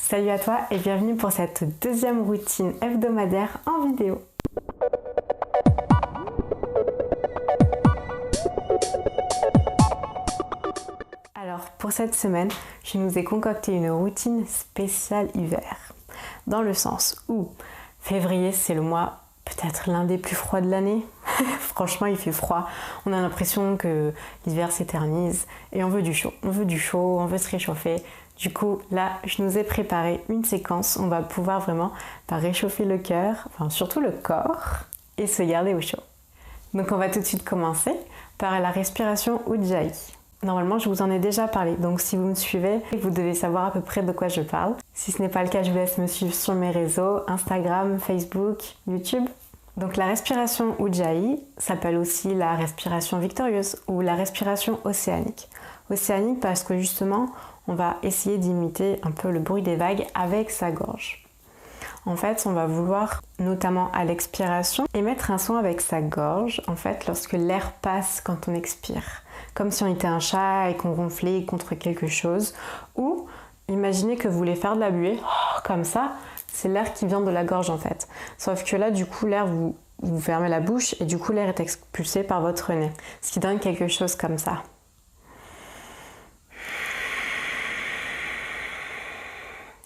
Salut à toi et bienvenue pour cette deuxième routine hebdomadaire en vidéo. Alors pour cette semaine, je nous ai concocté une routine spéciale hiver. Dans le sens où février c'est le mois peut-être l'un des plus froids de l'année. Franchement il fait froid, on a l'impression que l'hiver s'éternise et on veut du chaud. On veut du chaud, on veut se réchauffer. Du coup, là, je nous ai préparé une séquence où on va pouvoir vraiment réchauffer le cœur, enfin surtout le corps, et se garder au chaud. Donc on va tout de suite commencer par la respiration Ujjayi. Normalement, je vous en ai déjà parlé, donc si vous me suivez, vous devez savoir à peu près de quoi je parle. Si ce n'est pas le cas, je vous laisse me suivre sur mes réseaux, Instagram, Facebook, YouTube. Donc la respiration Ujjayi s'appelle aussi la respiration victorieuse ou la respiration océanique. Océanique parce que justement, on va essayer d'imiter un peu le bruit des vagues avec sa gorge. En fait, on va vouloir, notamment à l'expiration, émettre un son avec sa gorge, en fait, lorsque l'air passe quand on expire. Comme si on était un chat et qu'on ronflait contre quelque chose. Ou, imaginez que vous voulez faire de la buée, comme ça, c'est l'air qui vient de la gorge en fait. Sauf que là, du coup, l'air, vous fermez la bouche et du coup, l'air est expulsé par votre nez. Ce qui donne quelque chose comme ça.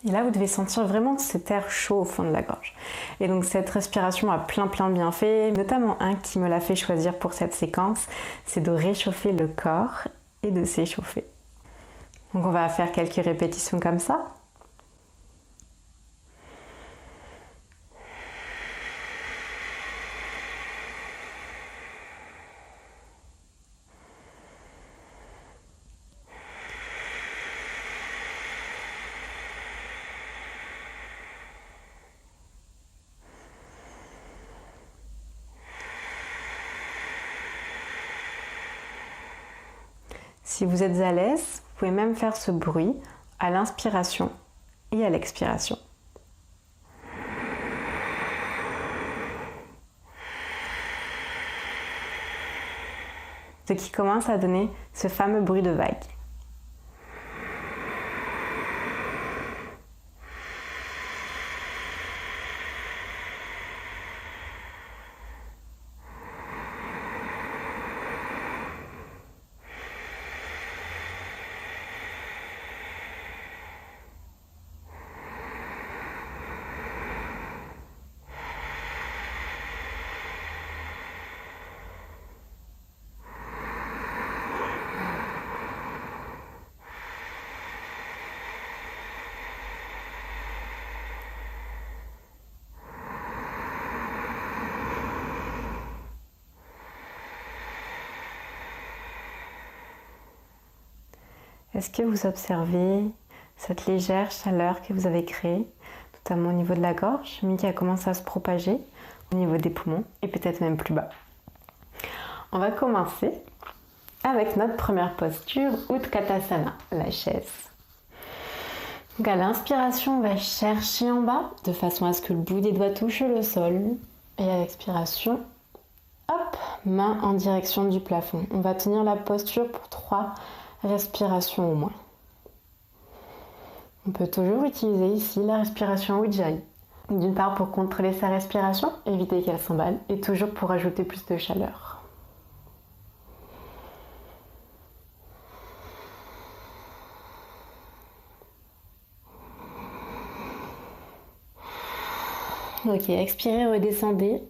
Et là, vous devez sentir vraiment cet air chaud au fond de la gorge. Et donc, cette respiration a plein de bienfaits, notamment un qui me l'a fait choisir pour cette séquence, c'est de réchauffer le corps et de s'échauffer. Donc, on va faire quelques répétitions comme ça. Si vous êtes à l'aise, vous pouvez même faire ce bruit à l'inspiration et à l'expiration. Ce qui commence à donner ce fameux bruit de vague. Est-ce que vous observez cette légère chaleur que vous avez créée, notamment au niveau de la gorge, mais qui a commencé à se propager au niveau des poumons et peut-être même plus bas? On va commencer avec notre première posture, Utkatasana, la chaise. Donc à l'inspiration, on va chercher en bas de façon à ce que le bout des doigts touche le sol. Et à l'expiration, hop, main en direction du plafond. On va tenir la posture pour 3 respirations au moins. On peut toujours utiliser ici la respiration Ujjayi. D'une part pour contrôler sa respiration, éviter qu'elle s'emballe, et toujours pour ajouter plus de chaleur. Ok, expirez, redescendez.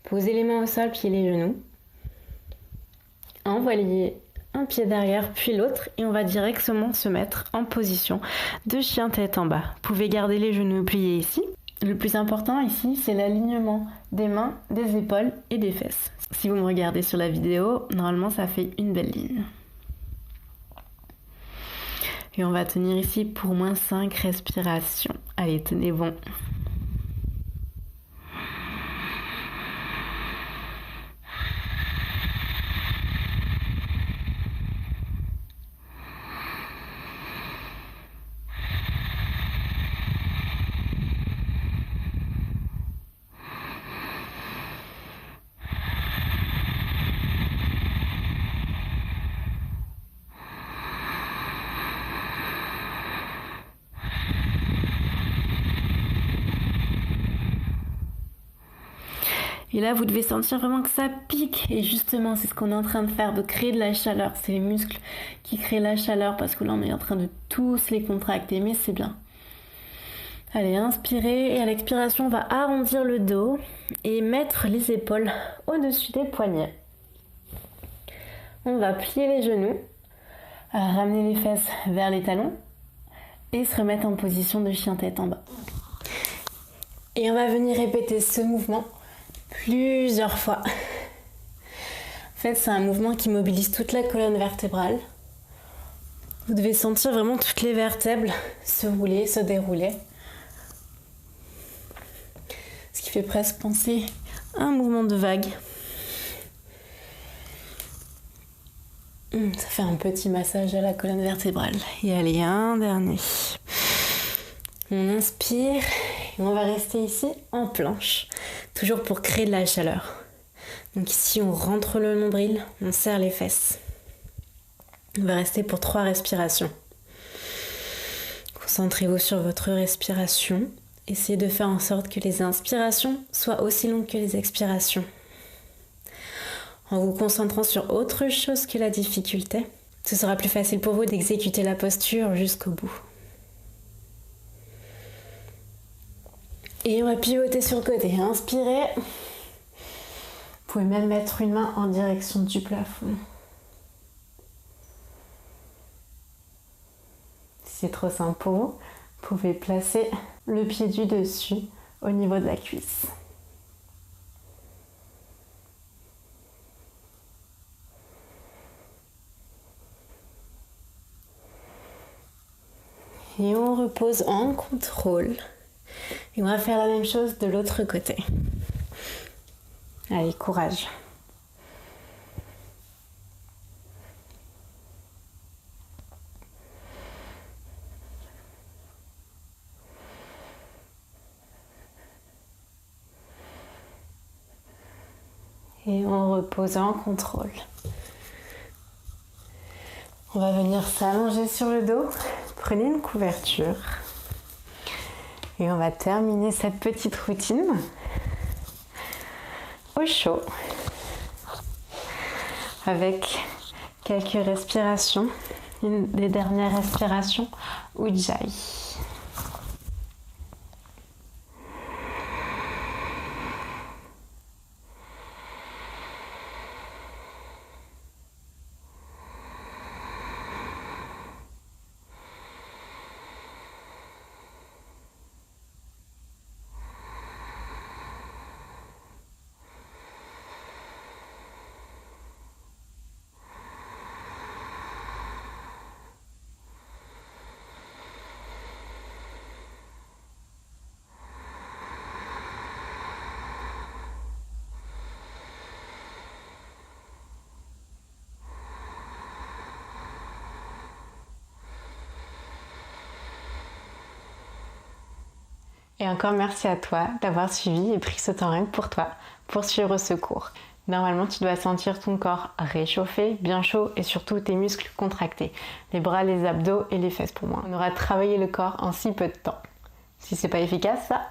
Posez les mains au sol, pieds les genoux. Envoyez un pied derrière puis l'autre et on va directement se mettre en position de chien tête en bas. Vous pouvez garder les genoux pliés ici. Le plus important ici, c'est l'alignement des mains, des épaules et des fesses. Si vous me regardez sur la vidéo, normalement ça fait une belle ligne. Et on va tenir ici pour au moins 5 respirations. Allez, tenez bon. Et là, vous devez sentir vraiment que ça pique. Et justement, c'est ce qu'on est en train de faire, de créer de la chaleur. C'est les muscles qui créent la chaleur parce que là, on est en train de tous les contracter, mais c'est bien. Allez, inspirez et à l'expiration, on va arrondir le dos et mettre les épaules au-dessus des poignets. On va plier les genoux, ramener les fesses vers les talons et se remettre en position de chien tête en bas. Et on va venir répéter ce mouvement plusieurs fois. En fait, c'est un mouvement qui mobilise toute la colonne vertébrale. Vous devez sentir vraiment toutes les vertèbres se rouler, se dérouler. Ce qui fait presque penser à un mouvement de vague. Ça fait un petit massage à la colonne vertébrale. Et allez, un dernier. On inspire et on va rester ici en planche. Toujours pour créer de la chaleur. Donc ici, on rentre le nombril, on serre les fesses. On va rester pour 3 respirations. Concentrez-vous sur votre respiration. Essayez de faire en sorte que les inspirations soient aussi longues que les expirations. En vous concentrant sur autre chose que la difficulté, ce sera plus facile pour vous d'exécuter la posture jusqu'au bout. Et on va pivoter sur le côté. Inspirez. Vous pouvez même mettre une main en direction du plafond. Si c'est trop simple pour vous, vous pouvez placer le pied du dessus au niveau de la cuisse. Et on repose en contrôle. Et on va faire la même chose de l'autre côté. Allez, courage. Et on repose en contrôle. On va venir s'allonger sur le dos. Prenez une couverture. Et on va terminer cette petite routine au chaud avec quelques respirations. Une des dernières respirations, Ujjayi. Et encore merci à toi d'avoir suivi et pris ce temps rien que pour toi, pour suivre ce cours. Normalement, tu dois sentir ton corps réchauffé, bien chaud et surtout tes muscles contractés. Les bras, les abdos et les fesses pour moi. On aura travaillé le corps en si peu de temps. Si c'est pas efficace, ça.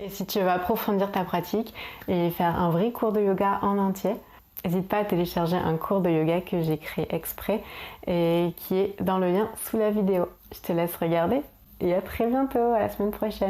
Et si tu veux approfondir ta pratique et faire un vrai cours de yoga en entier, n'hésite pas à télécharger un cours de yoga que j'ai créé exprès et qui est dans le lien sous la vidéo. Je te laisse regarder et à très bientôt, à la semaine prochaine.